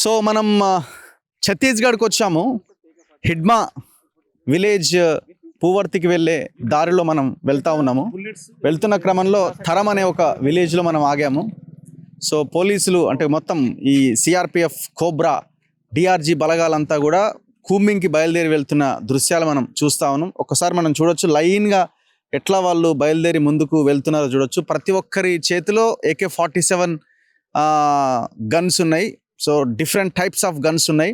So మనం ఛత్తీస్గఢ్కి వచ్చాము. Hidma village పూవర్తికి వెళ్ళే దారిలో మనం వెళ్తా ఉన్నాము. వెళ్తున్న క్రమంలో థరం అనే ఒక విలేజ్లో మనం ఆగాము. సో పోలీసులు అంటే మొత్తం ఈ సిఆర్పిఎఫ్, కోబ్రా, డిఆర్జీ బలగాలంతా కూడా కూంబింగ్కి బయలుదేరి వెళ్తున్న దృశ్యాలు మనం చూస్తా ఉన్నాం. ఒకసారి మనం చూడొచ్చు లైన్గా ఎట్లా వాళ్ళు బయలుదేరి ముందుకు వెళ్తున్నారో చూడొచ్చు. ప్రతి ఒక్కరి చేతిలో AK-47 గన్స్ ఉన్నాయి. So different types of guns ఉన్నాయి.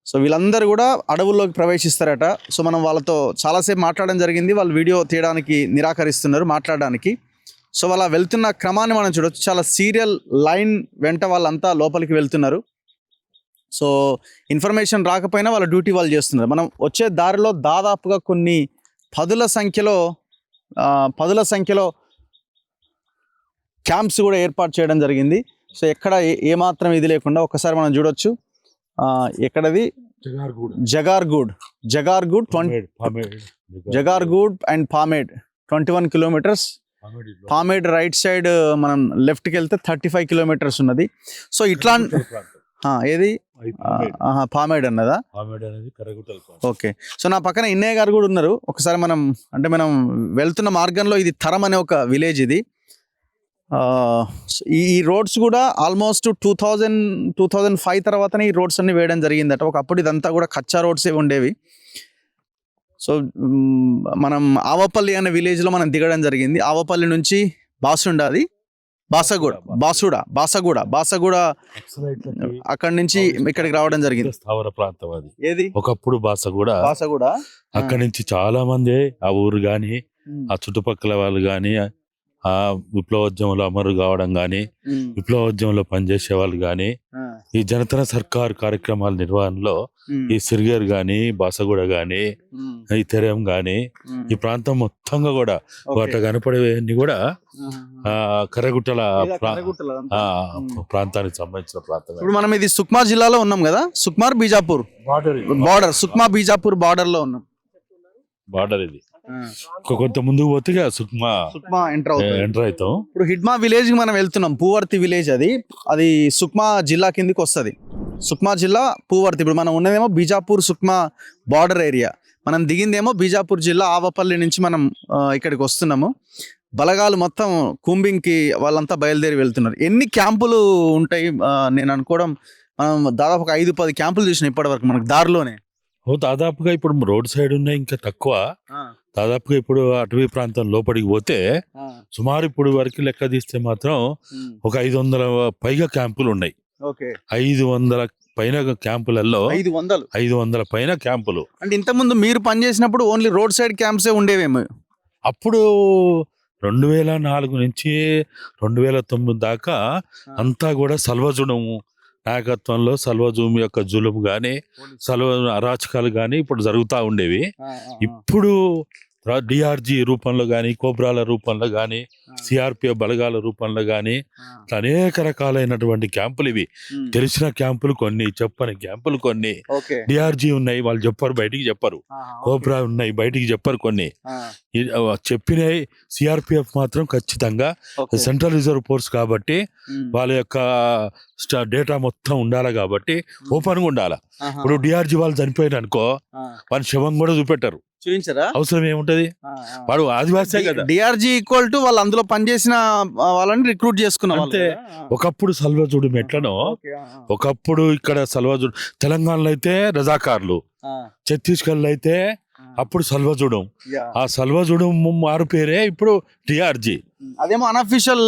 సో వీళ్ళందరూ కూడా అడవుల్లోకి ప్రవేశిస్తారట. సో మనం వాళ్ళతో చాలాసేపు మాట్లాడడం జరిగింది. వాళ్ళు వీడియో తీయడానికి నిరాకరిస్తున్నారు మాట్లాడడానికి. సో వాళ్ళ వెళ్తున్న క్రమాన్ని మనం చూడొచ్చు. చాలా సీరియల్ లైన్ వెంట వాళ్ళంతా లోపలికి వెళ్తున్నారు. సో ఇన్ఫర్మేషన్ రాకపోయినా వాళ్ళ డ్యూటీ వాళ్ళు చేస్తున్నారు. మనం వచ్చే దారిలో దాదాపుగా కొన్ని పదుల సంఖ్యలో క్యాంప్స్ కూడా ఏర్పాటు చేయడం జరిగింది. సో ఎక్కడ ఏమాత్రం ఇది లేకుండా ఒకసారి మనం చూడొచ్చు. ఎక్కడది Jagargunda and Pamed 21 kilometres. Pamed right side మనం లెఫ్ట్కి వెళ్తే 35 కిలోమీటర్స్ ఉన్నది. సో ఇట్లా ఏది పామేడ్ అన్నదా? ఓకే. సో నా పక్కన ఇన్నయ్య గారు కూడా ఉన్నారు. ఒకసారి మనం వెళ్తున్న మార్గంలో ఇది థరం అనే ఒక విలేజ్. ఇది ఈ రోడ్స్ కూడా ఆల్మోస్ట్ 2005 తర్వాతనే ఈ రోడ్స్ అన్ని వేయడం జరిగిందట. ఒకప్పుడు ఇదంతా కూడా కచ్చా రోడ్సే ఉండేవి. సో మనం ఆవపల్లి అనే విలేజ్లో మనం దిగడం జరిగింది. ఆవపల్లి నుంచి బాసగూడ అక్కడి నుంచి ఇక్కడికి రావడం జరిగింది. స్థావర ప్రాంతం అది. ఏది ఒకప్పుడు బాసగూడ అక్కడి నుంచి చాలా మంది ఆ ఊరు గాని ఆ చుట్టుపక్కల వాళ్ళు గాని ఆ విప్లవోద్యమంలో అమరు కావడం గాని విప్లవోద్యమంలో పనిచేసే వాళ్ళు గాని ఈ జనతన సర్కార్ కార్యక్రమాల నిర్వహణలో ఈ సిరిగేర్ గాని బాసగూడ గాని ఈ తెరం గాని ఈ ప్రాంతం మొత్తంగా కూడా వాటి కనపడేవన్నీ కూడా కర్రగుట్టల ప్రాంతానికి సంబంధించిన ప్రాంతం. ఇప్పుడు మనం ఇది సుక్మా జిల్లాలో ఉన్నాం కదా. సుక్మార్ బీజాపూర్ బార్డర్, సుక్మా బీజాపూర్ బార్డర్ లో ఉన్నాం. బార్డర్ ఇది కొంత ముందుకు పోతే సుక్మా ఎంటర్ అవుతాం. ఇప్పుడు హిడ్మా విలేజ్ కి మనం వెళ్తున్నాం. పూవర్తి విలేజ్ అది సుక్మా జిల్లా కిందికి వస్తుంది. సుక్మా జిల్లా పూవర్తి. ఇప్పుడు మనం ఉన్నదేమో బీజాపూర్ సుక్మా బార్డర్ ఏరియా. మనం దిగిందేమో బీజాపూర్ జిల్లా ఆవపల్లి నుంచి మనం ఇక్కడికి వస్తున్నాము. బలగాలు మొత్తం కూంబింగ్కి వాళ్ళంతా బయలుదేరి వెళ్తున్నారు. ఎన్ని క్యాంపులు ఉంటాయి నేను అనుకోవడం, మనం దాదాపు ఒక 5-10 క్యాంపులు చూసినాం ఇప్పటి వరకు మనకు దారిలోనే. దాదాపుగా ఇప్పుడు రోడ్ సైడ్ ఉన్నాయి ఇంకా తక్కువ. దాదాపుగా ఇప్పుడు అటవీ ప్రాంతం లోపలికి పోతే సుమారు ఇప్పుడు వరకు లెక్క తీస్తే మాత్రం ఒక 500 పైగా క్యాంపులు ఉన్నాయి. 500 పైన క్యాంపులలో 500 పైన క్యాంపులు. అంటే ఇంతకుముందు మీరు పనిచేసినప్పుడు ఓన్లీ రోడ్ సైడ్ క్యాంప్సే ఉండేవేమో. అప్పుడు 2004 నుంచి 2009 దాకా అంతా కూడా సల్వజుడము నాయకత్వంలో సల్వజూమి యొక్క జులుము కానీ అరాచకాలు కానీ ఇప్పుడు జరుగుతూ ఉండేవి. ఇప్పుడు డిఆర్జీ రూపంలో కానీ కోబ్రాల రూపంలో కానీ సిఆర్పిఎఫ్ బలగాల రూపంలో కానీ అనేక రకాలైనటువంటి క్యాంపులు ఇవి. తెలిసిన క్యాంపులు కొన్ని, చెప్పని క్యాంపులు కొన్ని. డిఆర్జీ ఉన్నాయి, వాళ్ళు చెప్పరు, బయటికి చెప్పరు. కోబ్రా ఉన్నాయి, బయటికి చెప్పరు. కొన్ని చెప్పినాయి. సిఆర్పిఎఫ్ మాత్రం ఖచ్చితంగా సెంట్రల్ రిజర్వ్ ఫోర్స్ కాబట్టి వాళ్ళ యొక్క డేటా మొత్తం ఉండాలి కాబట్టి ఓపెన్గా ఉండాలి. ఇప్పుడు డిఆర్జీ వాళ్ళు చనిపోయిన అనుకో వాళ్ళ శవం కూడా చూపెట్టారు. అవసరం ఏముంటది? వాడు ఆదివాసే కదా. డిఆర్జీ ఈక్వల్ టు వాళ్ళు అందులో పనిచేసిన వాళ్ళని రిక్రూట్ చేసుకున్నాం అంతే. ఒకప్పుడు సల్వజుడు ఎట్లనో ఒకప్పుడు ఇక్కడ సల్వజుడు తెలంగాణలో అయితే రజాకార్లు, ఛత్తీస్గఢ్లో అయితే అప్పుడు సల్వజుడం. ఆ సల్వజుడం మారు పేరే ఇప్పుడు డిఆర్జీ. అదేమో అన్అఫీషియల్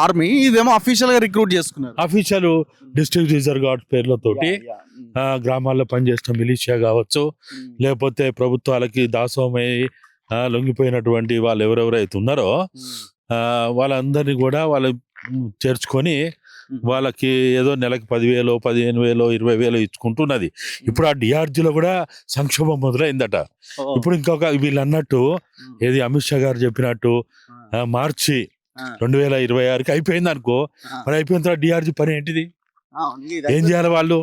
ఆర్మీ, ఇదేమో అఫీషియల్ గా రిక్రూట్ చేసుకున్నారు. అఫీషియల్ డిస్ట్రిక్ట్ రిజర్వ్ గార్డ్ పేర్లతోటి గ్రామాల్లో పనిచేసిన మిలిషియా కావచ్చు, లేకపోతే ప్రభుత్వాలకి దాసోమై లొంగిపోయినటువంటి వాళ్ళు ఎవరెవరైతే ఉన్నారో వాళ్ళందరినీ కూడా వాళ్ళు చేర్చుకొని వాళ్ళకి ఏదో నెలకి 10,000, 15,000, 20,000 ఇచ్చుకుంటున్నది. ఇప్పుడు ఆ డిఆర్జీలో కూడా సంక్షోభం మొదలైందట. ఇప్పుడు ఇంకొక వీళ్ళు అన్నట్టు ఏది అమిత్ షా గారు చెప్పినట్టు మార్చి 2026కి అయిపోయింది అనుకో. మరి అయిపోయిన తర్వాత డిఆర్జీ పని ఏంటిది? ఏం చేయాలి వాళ్ళు?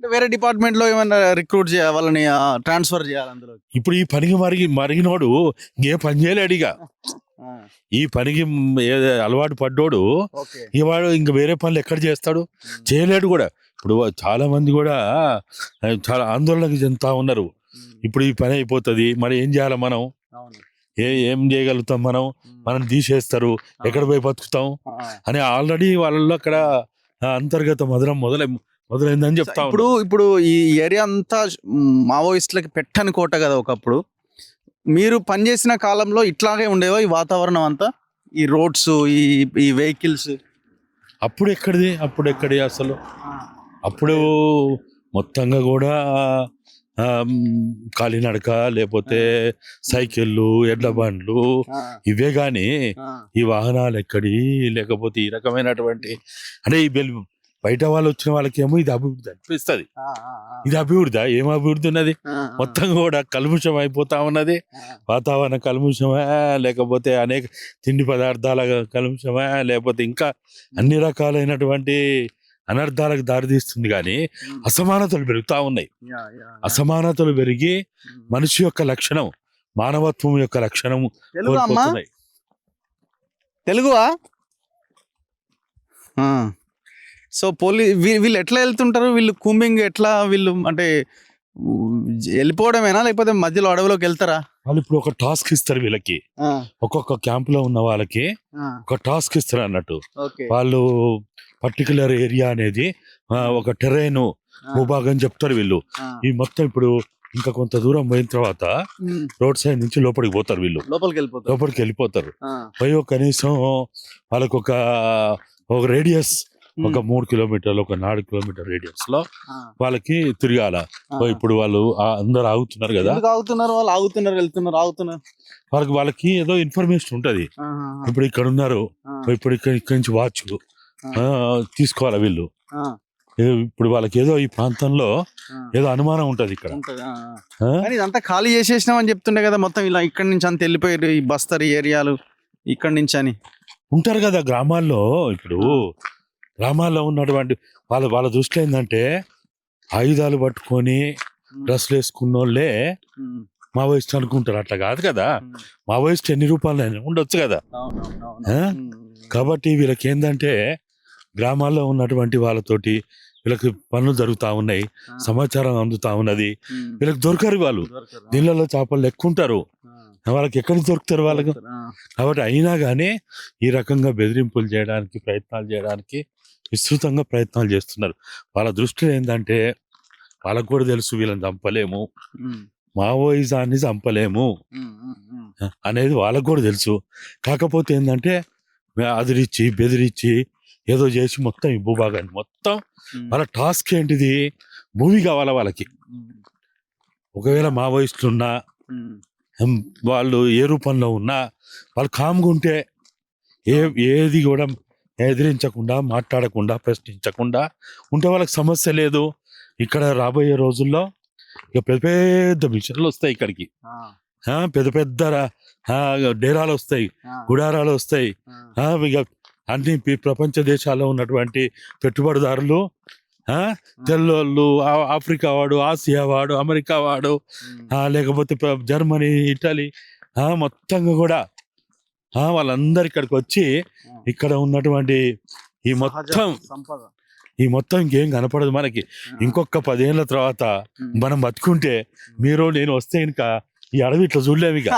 వేరే డిపార్ట్మెంట్ లో ఏమైనా రిక్రూట్ చేయాలి, వాళ్ళని ట్రాన్స్ఫర్ చేయాలి అందులో. ఇప్పుడు ఈ పనికి మరిగినోడు ఇంకే పని చేయలేడు. ఇక ఈ పనికి అలవాటు పడ్డోడు ఓకే. ఇవాడు ఇంక వేరే పనులు ఎక్కడ చేస్తాడు, చేయలేడు కూడా. ఇప్పుడు చాలా మంది కూడా చాలా ఆందోళనకు చెందుతా ఉన్నారు. ఇప్పుడు ఈ పని అయిపోతుంది, మరి ఏం చేయాలి మనం, ఏం చేయగలుగుతాం మనం తీసేస్తారు, ఎక్కడ పోయి బతుకుతాం అని ఆల్రెడీ వాళ్ళలో అక్కడ అంతర్గత మధురం మొదలైందని చెప్తా ఇప్పుడు ఇప్పుడు ఈ ఏరియా అంతా మావోయిస్టులకి పెట్టని కోట కదా ఒకప్పుడు. మీరు పనిచేసిన కాలంలో ఇట్లాగే ఉండేవా ఈ వాతావరణం అంతా, ఈ రోడ్స్, ఈ వెహికల్స్? అప్పుడు ఎక్కడి అసలు అప్పుడు మొత్తంగా కూడా కాలినడక, లేకపోతే సైకిళ్ళు, ఎడ్ల బండ్లు, ఇవే గాని ఈ వాహనాలు ఎక్కడి, లేకపోతే ఈ రకమైనటువంటి అంటే ఈ బయట వాళ్ళు వచ్చిన వాళ్ళకేమో ఇది అభివృద్ధి అనిపిస్తుంది. ఇది అభివృద్ధి, ఏం అభివృద్ధి ఉన్నది? మొత్తం కూడా కల్ముషం అయిపోతా ఉన్నది. వాతావరణ కల్ముషమా, లేకపోతే అనేక తిండి పదార్థాల కల్ముషమా, లేకపోతే ఇంకా అన్ని రకాలైనటువంటి అనర్థాలకు దారితీస్తుంది. కానీ అసమానతలు పెరుగుతా ఉన్నాయి. అసమానతలు పెరిగి మనిషి యొక్క లక్షణం, మానవత్వం యొక్క లక్షణం కోల్పోతున్నాయి. తెలుగువా? సో వీళ్ళు ఎట్లా వెళ్తుంటారు? వీళ్ళు కూంబింగ్ ఎట్లా, వీళ్ళు అంటే వెళ్ళిపోవడమేనా, లేకపోతే మధ్యలో అడవిలోకి వెళ్తారా? వాళ్ళు ఇప్పుడు ఒక టాస్క్ ఇస్తారు వీళ్ళకి, ఒక్కొక్క క్యాంప్ లో ఉన్న వాళ్ళకి ఒక టాస్క్ ఇస్తారు అన్నట్టు. వాళ్ళు పర్టికులర్ ఏరియా అనేది ఒక టెరైన్ భూభాగం చెప్తారు వీళ్ళు. ఈ మొత్తం ఇప్పుడు ఇంకా కొంత దూరం పోయిన తర్వాత రోడ్ సైడ్ నుంచి లోపలికి పోతారు వీళ్ళు, లోపలికి వెళ్ళిపోతారు. పోయి కనీసం వాళ్ళకు ఒక రేడియస్, ఒక 3 కిలోమీటర్లు, ఒక 4 కిలోమీటర్ రేడియస్ లో వాళ్ళకి తిరగాల. ఇప్పుడు వాళ్ళు అందరు ఆగుతున్నారు కదా, వాళ్ళకి ఏదో ఇన్ఫర్మేషన్ ఉంటది. ఇప్పుడు ఇక్కడ ఉన్నారు, ఇప్పుడు ఇక్కడి నుంచి వాచ్ తీసుకోవాలి వీళ్ళు. ఇప్పుడు వాళ్ళకి ఏదో ఈ ప్రాంతంలో ఏదో అనుమానం ఉంటది ఇక్కడ. ఇదంతా ఖాళీ చేసేసినాం అని చెప్తుండే కదా, మొత్తం ఇలా ఇక్కడి నుంచి అంత వెళ్ళిపోయారు ఈ బస్తర్ ఏరియాలు ఇక్కడి నుంచి అని ఉంటారు కదా గ్రామాల్లో. ఇప్పుడు గ్రామాల్లో ఉన్నటువంటి వాళ్ళ దృష్టిలో ఏంటంటే ఆయుధాలు పట్టుకొని డ్రెస్సులు వేసుకున్న వాళ్ళే మావోయిస్ట్ అనుకుంటారు. అట్లా కాదు కదా, మావోయిస్ట్ ఎన్ని రూపాయలు ఉండొచ్చు కదా. కాబట్టి వీళ్ళకి ఏంటంటే గ్రామాల్లో ఉన్నటువంటి వాళ్ళతోటి వీళ్ళకి పనులు జరుగుతూ ఉన్నాయి, సమాచారం అందుతా ఉన్నది. వీళ్ళకి దొరకరు, వాళ్ళు నీళ్ళలో చేపలు ఎక్కుంటారు, వాళ్ళకి ఎక్కడ దొరుకుతారు వాళ్ళకు. కాబట్టి అయినా కానీ ఈ రకంగా బెదిరింపులు చేయడానికి, ప్రయత్నాలు చేయడానికి విస్తృతంగా ప్రయత్నాలు చేస్తున్నారు. వాళ్ళ దృష్టిలో ఏంటంటే వాళ్ళకు కూడా తెలుసు వీళ్ళని చంపలేము, మావోయిజాన్ని చంపలేము అనేది వాళ్ళకు కూడా తెలుసు. కాకపోతే ఏంటంటే అదిరిచ్చి బెదిరించి ఏదో చేసి మొత్తం ఈ భూభాగాన్ని మొత్తం వాళ్ళ టాస్క్ ఏంటిది, భూమి కావాలా వాళ్ళకి. ఒకవేళ మావోయిస్టులు ఉన్నా, వాళ్ళు ఏ రూపంలో ఉన్నా, వాళ్ళు కామ్గా ఉంటే ఏది కూడా ఎదిరించకుండా, మాట్లాడకుండా, ప్రశ్నించకుండా ఉంటే వాళ్ళకి సమస్య లేదు. ఇక్కడ రాబోయే రోజుల్లో ఇక పెద్ద పెద్ద మిషన్లు వస్తాయి ఇక్కడికి, పెద్ద పెద్ద డేరాలు వస్తాయి, గుడారాలు వస్తాయి. ఇక అన్ని ప్రపంచ దేశాల్లో ఉన్నటువంటి పెట్టుబడిదారులు, తెల్లోళ్ళు, ఆఫ్రికా వాడు, ఆసియా వాడు, అమెరికా వాడు, లేకపోతే జర్మనీ, ఇటలీ, మొత్తంగా కూడా వాళ్ళందరు ఇక్కడికి వచ్చి ఇక్కడ ఉన్నటువంటి ఈ మొత్తం ఇంకేం కనపడదు మనకి. ఇంకొక 10 ఏళ్ళ తర్వాత మనం బతుకుంటే, మీరు నేను వస్తే ఇంకా ఈ అడవి ఇట్లా చూడలేము. ఇక